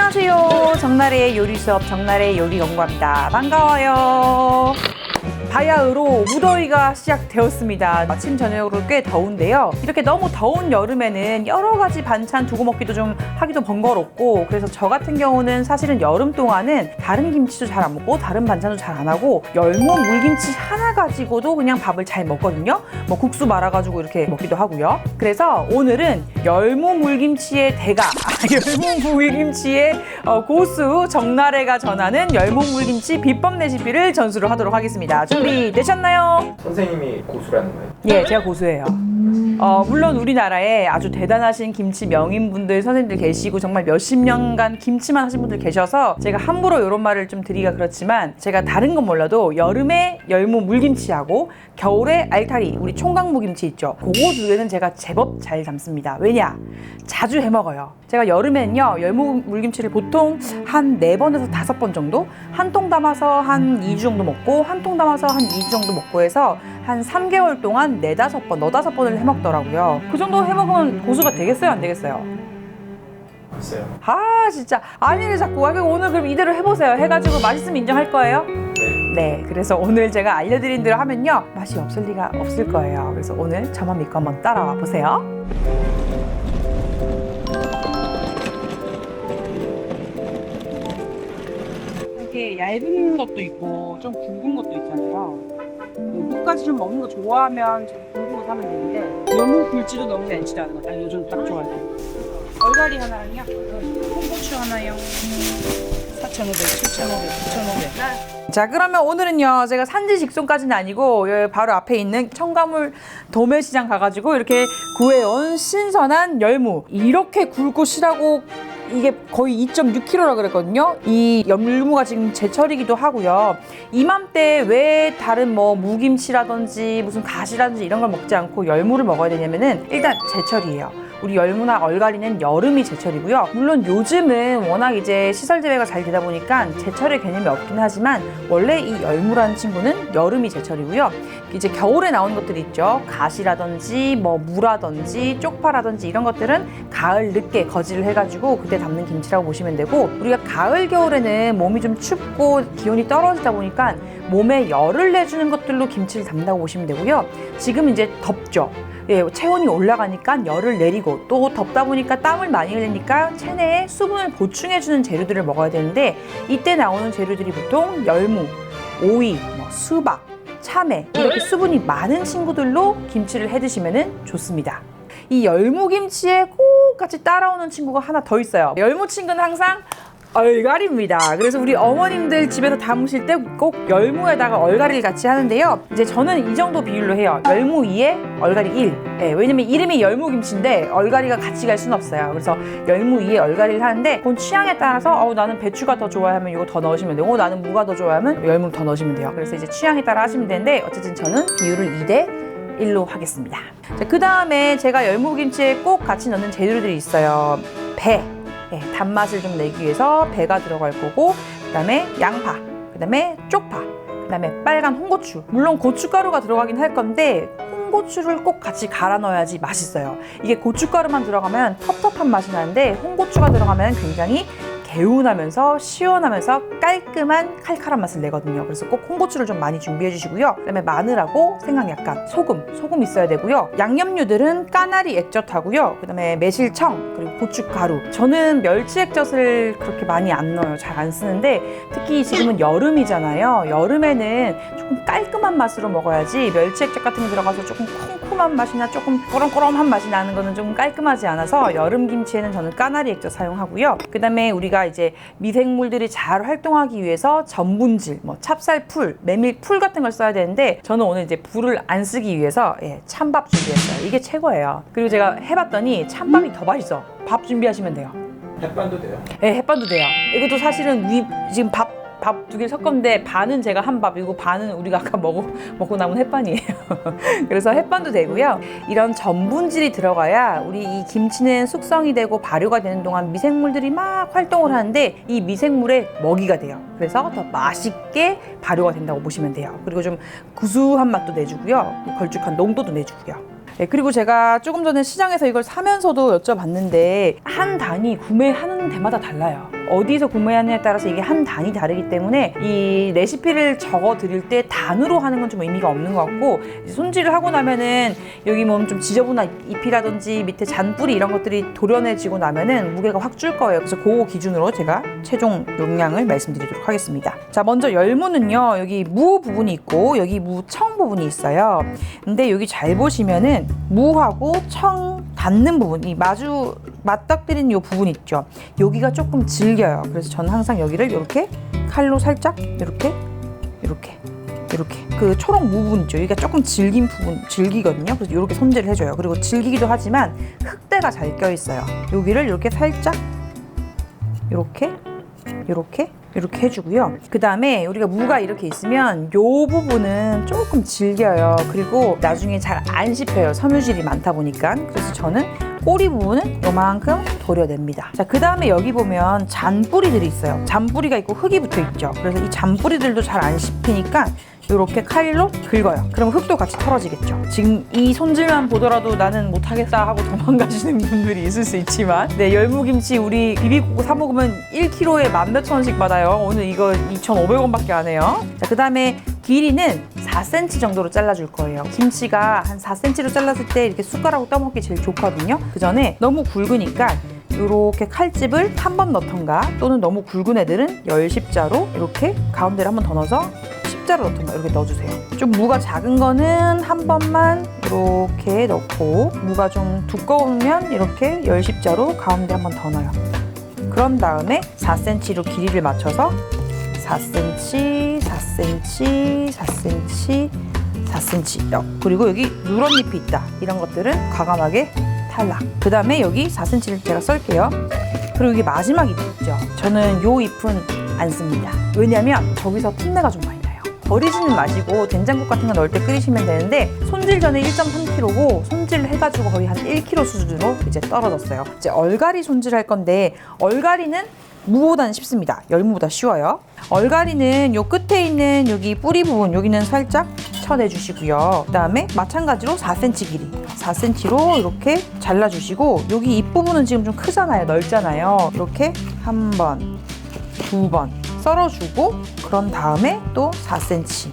안녕하세요. 정나래의 요리 수업 정나래 요리 연구합니다. 반가워요. 바야흐로 무더위가 시작되었습니다. 아침 저녁으로 꽤 더운데요. 이렇게 너무 더운 여름에는 여러 가지 반찬 두고 먹기도 좀 하기도 번거롭고, 그래서 저 같은 경우는 사실은 여름 동안은 다른 김치도 잘 안 먹고 다른 반찬도 잘 안 하고 열무 물김치 하나 가지고도 그냥 밥을 잘 먹거든요. 뭐 국수 말아가지고 이렇게 먹기도 하고요. 그래서 오늘은 열무 물김치의 대가, 열무 물김치의 고수 정나래가 전하는 열무 물김치 비법 레시피를 전수를 하도록 하겠습니다. 준비되셨나요? 선생님이 고수라는 거예요? 예, 제가 고수예요. 물론 우리나라에 아주 대단하신 김치 명인분들, 선생님들 계시고 정말 몇십 년간 김치만 하신 분들 계셔서 제가 함부로 이런 말을 좀 드리기가 그렇지만, 제가 다른 건 몰라도 여름에 열무 물김치하고 겨울에 알타리, 우리 총각무김치 있죠, 그거 두 개는 제가 제법 잘 담습니다. 왜냐? 자주 해먹어요. 제가 여름에는요 열무 물김치를 보통 한 4번에서 5번 정도, 한 통 담아서 한 2주 정도 먹고 한 통 담아서 한 2주 정도 먹고 해서 한 3개월 동안 4-5번, 5-5번을 해먹더라고요. 그 정도 해먹으면 고수가 되겠어요, 안 되겠어요? 글쎄요. 아 진짜 아니를 자꾸. 오늘 그럼 이대로 해보세요. 해가지고 맛있으면 인정할 거예요? 네, 그래서 오늘 제가 알려드린 대로 하면요 맛이 없을 리가 없을 거예요. 그래서 오늘 저만 믿고 한번 따라와 보세요. 이렇게 얇은 것도 있고 좀 굵은 것도 있잖아요. 무까지 좀 먹는 거 좋아하면 좀 굵은 거 사면 되는데 너무 굵지도 너무 얇지도 않은 거. 아니, 요즘 딱 좋아요. 얼갈이 하나랑요, 홍고추 하나요. 4,500, 7,500, 9,500. 자, 그러면 오늘은요 제가 산지 직송까지는 아니고 여기 바로 앞에 있는 청가물 도매시장 가가지고 이렇게 구해온 신선한 열무, 이렇게 굵고 실하고 이게 거의 2.6kg라 그랬거든요. 이 열무가 지금 제철이기도 하고요. 이맘때 왜 다른 뭐 무김치라든지 무슨 가시라든지 이런 걸 먹지 않고 열무를 먹어야 되냐면은, 일단 제철이에요. 우리 열무나 얼갈이는 여름이 제철이고요. 물론 요즘은 워낙 이제 시설 재배가 잘 되다 보니까 제철의 개념이 없긴 하지만, 원래 이 열무라는 친구는 여름이 제철이고요. 이제 겨울에 나오는 것들이 있죠. 가시라든지 뭐 무라든지 쪽파라든지 이런 것들은 가을 늦게 거지를 해가지고 그때 담는 김치라고 보시면 되고, 우리가 가을 겨울에는 몸이 좀 춥고 기온이 떨어지다 보니까 몸에 열을 내주는 것들로 김치를 담는다고 보시면 되고요. 지금 이제 덥죠. 예, 체온이 올라가니까 열을 내리고, 또 덥다 보니까 땀을 많이 흘리니까 체내에 수분을 보충해주는 재료들을 먹어야 되는데, 이때 나오는 재료들이 보통 열무, 오이, 뭐 수박, 참외, 이렇게 수분이 많은 친구들로 김치를 해 드시면 좋습니다. 이 열무김치에 꼭 같이 따라오는 친구가 하나 더 있어요. 열무 친구는 항상 얼갈이입니다. 그래서 우리 어머님들 집에서 담으실 때 꼭 열무에다가 얼갈이를 같이 하는데요. 이제 저는 이 정도 비율로 해요. 열무 2에 얼갈이 1. 네, 왜냐면 이름이 열무김치인데 얼갈이가 같이 갈 수는 없어요. 그래서 열무 2에 얼갈이를 하는데, 그건 취향에 따라서 나는 배추가 더 좋아하면 이거 더 넣으시면 되고, 나는 무가 더 좋아하면 열무를 더 넣으시면 돼요. 그래서 이제 취향에 따라 하시면 되는데, 어쨌든 저는 비율을 2대 1로 하겠습니다. 그 다음에 제가 열무김치에 꼭 같이 넣는 재료들이 있어요. 배. 네, 단맛을 좀 내기 위해서 배가 들어갈 거고, 그 다음에 양파, 그 다음에 쪽파, 그 다음에 빨간 홍고추. 물론 고춧가루가 들어가긴 할 건데 홍고추를 꼭 같이 갈아 넣어야지 맛있어요. 이게 고춧가루만 들어가면 텁텁한 맛이 나는데, 홍고추가 들어가면 굉장히 개운하면서 시원하면서 깔끔한 칼칼한 맛을 내거든요. 그래서 꼭 홍고추를 좀 많이 준비해 주시고요. 그다음에 마늘하고 생강 약간, 소금 있어야 되고요. 양념류들은 까나리 액젓하고요. 그다음에 매실청, 그리고 고춧가루. 저는 멸치 액젓을 그렇게 많이 안 넣어요. 잘 안 쓰는데, 특히 지금은 여름이잖아요. 여름에는 조금 깔끔한 맛으로 먹어야지 멸치 액젓 같은 거 들어가서 조금 쿰쿰한 맛이나 조금 꼬럼꼬럼한 맛이 나는 거는 좀 깔끔하지 않아서 여름 김치에는 저는 까나리 액젓 사용하고요. 그다음에 우리가 이제 미생물들이 잘 활동하기 위해서 전분질, 뭐 찹쌀풀, 메밀풀 같은 걸 써야 되는데, 저는 오늘 이제 불을 안 쓰기 위해서 찬밥 준비했어요. 이게 최고예요. 그리고 제가 해봤더니 찬밥이 더 맛있어. 밥 준비하시면 돼요. 햇반도 돼요? 네, 햇반도 돼요. 이것도 사실은 지금 밥 2개 섞었는데, 반은 제가 한 밥이고 반은 우리가 아까 먹고 남은 햇반이에요. 그래서 햇반도 되고요. 이런 전분질이 들어가야 우리 이 김치는 숙성이 되고 발효가 되는 동안 미생물들이 막 활동을 하는데, 이 미생물의 먹이가 돼요. 그래서 더 맛있게 발효가 된다고 보시면 돼요. 그리고 좀 구수한 맛도 내주고요. 걸쭉한 농도도 내주고요. 네, 그리고 제가 조금 전에 시장에서 이걸 사면서도 여쭤봤는데 한 단위 구매하는 데마다 달라요. 어디서 구매하느냐에 따라서 이게 한 단위 다르기 때문에 이 레시피를 적어 드릴 때 단으로 하는 건 좀 의미가 없는 것 같고, 이제 손질을 하고 나면은 여기 뭐 좀 지저분한 잎이라든지 밑에 잔뿌리 이런 것들이 도려내지고 나면은 무게가 확 줄 거예요. 그래서 그거 기준으로 제가 최종 용량을 말씀드리도록 하겠습니다. 자, 먼저 열무는요, 여기 무 부분이 있고 여기 무청 부분이 있어요. 근데 여기 잘 보시면은 무하고 청 닿는 부분, 이 맞닥뜨리는 이 부분 있죠. 여기가 조금 질겨요. 그래서 저는 항상 여기를 이렇게 칼로 살짝 이렇게 그 초록 무 부분 있죠. 여기가 조금 질기거든요. 그래서 이렇게 손질을 해줘요. 그리고 질기기도 하지만 흙대가 잘 껴 있어요. 여기를 이렇게 살짝 이렇게 해주고요. 그 다음에 우리가 무가 이렇게 있으면 요 부분은 조금 질겨요. 그리고 나중에 잘 안 씹혀요. 섬유질이 많다 보니까. 그래서 저는 꼬리 부분은 요만큼 도려냅니다. 자, 그 다음에 여기 보면 잔뿌리들이 있어요. 잔뿌리가 있고 흙이 붙어 있죠. 그래서 이 잔뿌리들도 잘 안 씹히니까 이렇게 칼로 긁어요. 그럼 흙도 같이 털어지겠죠. 지금 이 손질만 보더라도 나는 못하겠다 하고 도망가시는 분들이 있을 수 있지만, 네, 열무김치 우리 비비고 사 먹으면 1kg에 10,000몇천 원씩 받아요. 오늘 이거 2,500원밖에 안 해요. 자, 그 다음에 길이는 4cm 정도로 잘라줄 거예요. 김치가 한 4cm로 잘랐을 때 이렇게 숟가락으로 떠먹기 제일 좋거든요. 그 전에 너무 굵으니까 이렇게 칼집을 한 번 넣던가, 또는 너무 굵은 애들은 열십자로 이렇게 가운데를 한 번 더 넣어서 십자로 넣던가 이렇게 넣어주세요. 좀 무가 작은 거는 한 번만 이렇게 넣고, 무가 좀 두꺼우면 이렇게 열십자로 가운데 한 번 더 넣어요. 그런 다음에 4cm로 길이를 맞춰서 4cm, 4cm, 4cm, 4cm. 그리고 여기 누런잎이 있다. 이런 것들은 과감하게 탈락. 그 다음에 여기 4cm를 제가 썰게요. 그리고 여기 마지막 잎 있죠. 저는 요 잎은 안 씁니다. 왜냐면 저기서 풋내가 좀 많이 나요. 버리지는 마시고 된장국 같은 거 넣을 때 끓이시면 되는데, 손질 전에 1.3kg고 손질을 해가지고 거의 한 1kg 수준으로 이제 떨어졌어요. 이제 얼갈이 손질할 건데, 얼갈이는 무보다는 쉽습니다. 열무보다 쉬워요. 얼갈이는 요 끝에 있는 여기 뿌리 부분, 여기는 살짝 쳐내주시고요. 그 다음에 마찬가지로 4cm 길이, 4cm로 이렇게 잘라주시고, 여기 잎부분은 지금 좀 크잖아요. 넓잖아요. 이렇게 한 번, 두 번 썰어주고, 그런 다음에 또 4cm,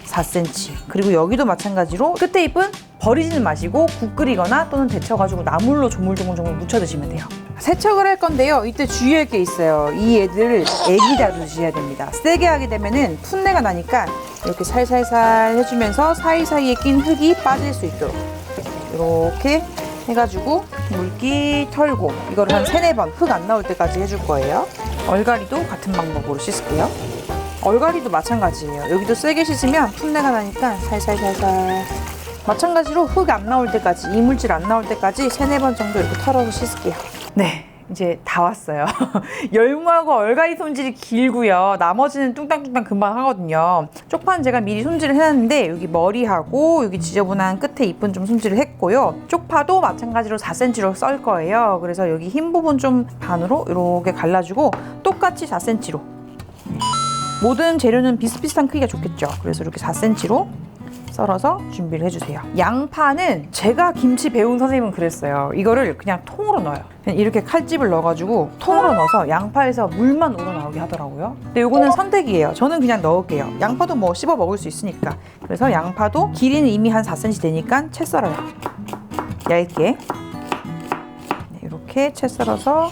4cm, 그리고 여기도 마찬가지로 끝에 잎은 버리지는 마시고 국 끓이거나 또는 데쳐가지고 나물로 조물조물 묻혀 드시면 돼요. 세척을 할 건데요. 이때 주의할 게 있어요. 이 애들 애기 다루듯이 해야 됩니다. 세게 하게 되면은 풋내가 나니까 이렇게 살살살 해주면서 사이사이에 낀 흙이 빠질 수 있도록 이렇게 해가지고 물기 털고, 이거를 한 3-4번 흙 안 나올 때까지 해줄 거예요. 얼갈이도 같은 방법으로 씻을게요. 얼갈이도 마찬가지예요. 여기도 세게 씻으면 풋내가 나니까 살살살살, 마찬가지로 흙 안 나올 때까지, 이물질 안 나올 때까지 3-4번 정도 이렇게 털어서 씻을게요. 네, 이제 다 왔어요. 열무하고 얼갈이 손질이 길고요. 나머지는 뚱땅뚱땅 금방 하거든요. 쪽파는 제가 미리 손질을 해놨는데, 여기 머리하고 여기 지저분한 끝에 잎은 좀 손질을 했고요. 쪽파도 마찬가지로 4cm로 썰 거예요. 그래서 여기 흰 부분 좀 반으로 이렇게 갈라주고, 똑같이 4cm로. 모든 재료는 비슷비슷한 크기가 좋겠죠. 그래서 이렇게 4cm로 썰어서 준비를 해주세요. 양파는 제가 김치 배운 선생님은 그랬어요. 이거를 그냥 통으로 넣어요. 그냥 이렇게 칼집을 넣어가지고 통으로 넣어서 양파에서 물만 우러나오게 하더라고요. 근데 이거는 선택이에요. 저는 그냥 넣을게요. 양파도 뭐 씹어 먹을 수 있으니까. 그래서 양파도 길이는 이미 한 4cm 되니까 채 썰어요. 얇게. 네, 이렇게 채 썰어서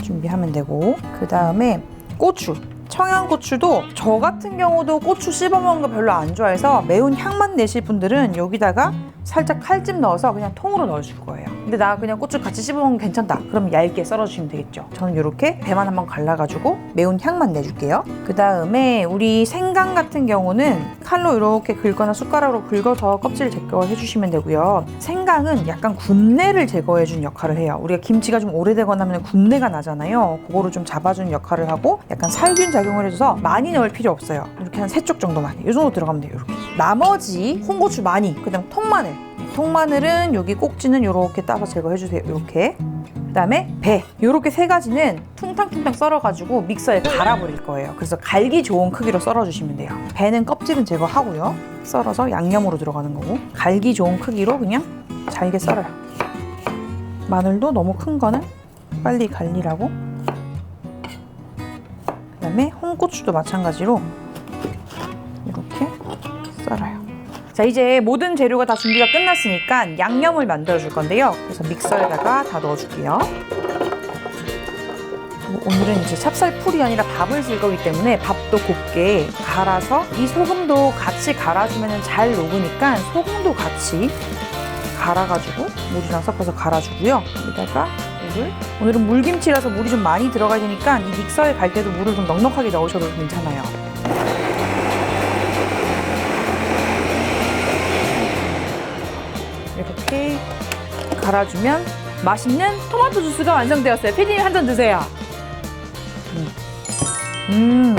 준비하면 되고, 그 다음에 고추. 청양고추도, 저 같은 경우도 고추 씹어먹는 거 별로 안 좋아해서 매운 향만 내실 분들은 여기다가 살짝 칼집 넣어서 그냥 통으로 넣어줄 거예요. 근데 나 그냥 고추 같이 씹어먹으면 괜찮다, 그럼 얇게 썰어주시면 되겠죠. 저는 이렇게 배만 한번 갈라가지고 매운 향만 내줄게요. 그 다음에 우리 생강 같은 경우는 칼로 이렇게 긁거나 숟가락으로 긁어서 껍질을 제거해주시면 되고요. 생강은 약간 군내를 제거해주는 역할을 해요. 우리가 김치가 좀 오래되거나 하면 군내가 나잖아요. 그거를 좀 잡아주는 역할을 하고, 약간 살균 작용을 해줘서 많이 넣을 필요 없어요. 이렇게 한 3쪽 정도만, 이 정도 들어가면 돼요. 이렇게. 나머지 홍고추 많이, 그 다음 통마늘. 통마늘은 여기 꼭지는 이렇게 따서 제거해주세요. 이렇게. 그다음에 배. 요렇게 세 가지는 퉁탕퉁탕 썰어가지고 믹서에 갈아버릴 거예요. 그래서 갈기 좋은 크기로 썰어주시면 돼요. 배는 껍질은 제거하고요. 썰어서 양념으로 들어가는 거고, 갈기 좋은 크기로 그냥 잘게 썰어요. 마늘도 너무 큰 거는 빨리 갈리라고. 그다음에 홍고추도 마찬가지로 이렇게 썰어요. 자, 이제 모든 재료가 다 준비가 끝났으니까 양념을 만들어 줄 건데요. 그래서 믹서에다가 다 넣어 줄게요. 오늘은 이제 찹쌀풀이 아니라 밥을 쓸 거기 때문에 밥도 곱게 갈아서 이 소금도 같이 갈아주면 잘 녹으니까 소금도 같이 갈아가지고 물이랑 섞어서 갈아주고요. 여기다가 물을, 오늘은 물김치라서 물이 좀 많이 들어가야 되니까 이 믹서에 갈 때도 물을 좀 넉넉하게 넣으셔도 괜찮아요. 이렇게 갈아주면 맛있는 토마토 주스가 완성되었어요. 피디님 한 잔 드세요.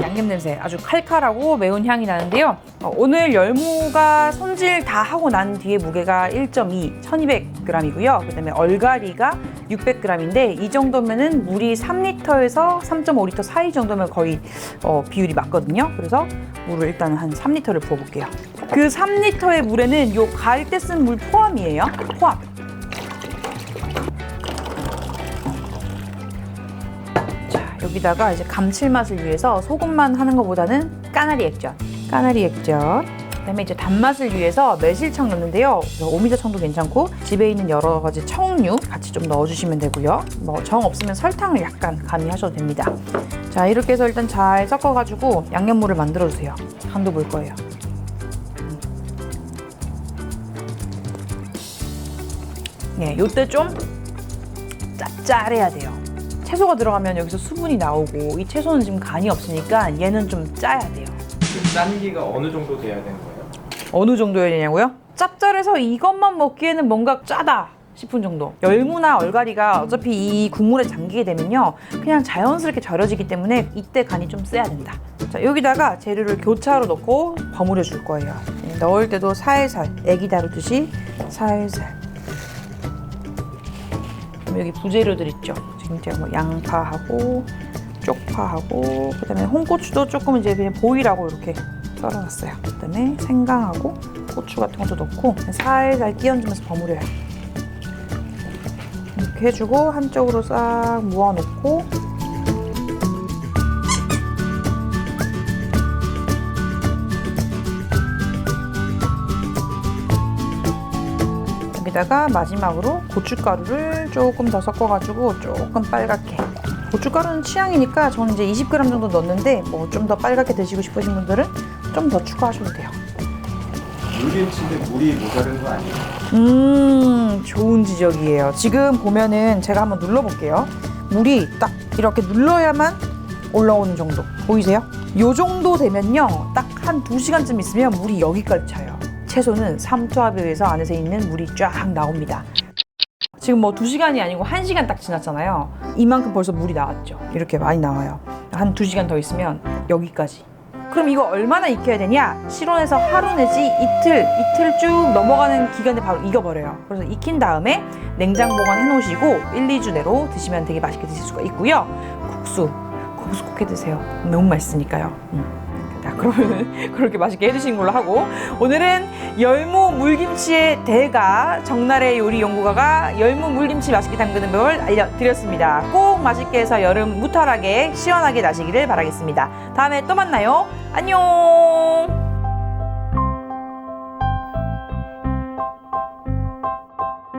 양념 냄새 아주 칼칼하고 매운 향이 나는데요. 오늘 열무가 손질 다 하고 난 뒤에 무게가 1.2, 1200g이고요. 그 다음에 얼갈이가 600g인데 이 정도면은 물이 3리터에서 3.5리터 사이 정도면 거의 비율이 맞거든요. 그래서 물을 일단 한 3리터를 부어볼게요. 그 3리터의 물에는 요 갈 때 쓴 물 포함이에요. 포함. 여기다가 이제 감칠맛을 위해서 소금만 하는 것보다는 까나리 액젓, 그다음에 이제 단맛을 위해서 매실청 넣는데요. 오미자청도 괜찮고 집에 있는 여러 가지 청류 같이 좀 넣어주시면 되고요. 뭐 정 없으면 설탕을 약간 가미하셔도 됩니다. 자, 이렇게 해서 일단 잘 섞어가지고 양념물을 만들어주세요. 간도 볼 거예요. 네, 요때 좀 짭짤해야 돼요. 채소가 들어가면 여기서 수분이 나오고 이 채소는 지금 간이 없으니까 얘는 좀 짜야 돼요. 짠 기가 어느 정도 돼야 되는 거예요? 어느 정도여야 되냐고요? 짭짤해서 이것만 먹기에는 뭔가 짜다 싶은 정도. 열무나 얼갈이가 어차피 이 국물에 잠기게 되면요 그냥 자연스럽게 절여지기 때문에 이때 간이 좀 세야 된다. 자, 여기다가 재료를 교차로 넣고 버무려 줄 거예요. 넣을 때도 살살 애기 다루듯이 살살. 여기 부재료들 있죠. 지금 제가 뭐 양파하고 쪽파하고 그다음에 홍고추도 조금 이제 그냥 보이라고 이렇게 썰어놨어요. 그다음에 생강하고 고추 같은 것도 넣고 살살 끼얹으면서 버무려요. 이렇게 해주고 한쪽으로 싹 모아놓고 여기다가 마지막으로 고춧가루를 조금 더 섞어가지고 조금 빨갛게. 고춧가루는 취향이니까 저는 이제 20g 정도 넣었는데 뭐 좀 더 빨갛게 드시고 싶으신 분들은 좀 더 추가하셔도 돼요. 물김치인데 물이 모자른 거 아니에요? 좋은 지적이에요. 지금 보면은 제가 한번 눌러볼게요. 물이 딱 이렇게 눌러야만 올라오는 정도 보이세요? 요 정도 되면요 딱 한 2시간쯤 있으면 물이 여기까지 차요. 채소는 삼투압에 의해서 안에서 있는 물이 쫙 나옵니다. 지금 뭐 2시간이 아니고 1시간 딱 지났잖아요. 이만큼 벌써 물이 나왔죠. 이렇게 많이 나와요. 한 2시간 더 있으면 여기까지. 그럼 이거 얼마나 익혀야 되냐? 실온에서 하루 내지 이틀 쭉 넘어가는 기간에 바로 익어버려요. 그래서 익힌 다음에 냉장 보관해 놓으시고 1, 2주 내로 드시면 되게 맛있게 드실 수가 있고요. 국수 꼭 해 드세요. 너무 맛있으니까요. 자, 그러면 그렇게 맛있게 해드시는 걸로 하고, 오늘은 열무 물김치의 대가 정나래 요리 연구가가 열무 물김치 맛있게 담그는 법을 알려드렸습니다. 꼭 맛있게 해서 여름 무탈하게 시원하게 나시기를 바라겠습니다. 다음에 또 만나요. 안녕.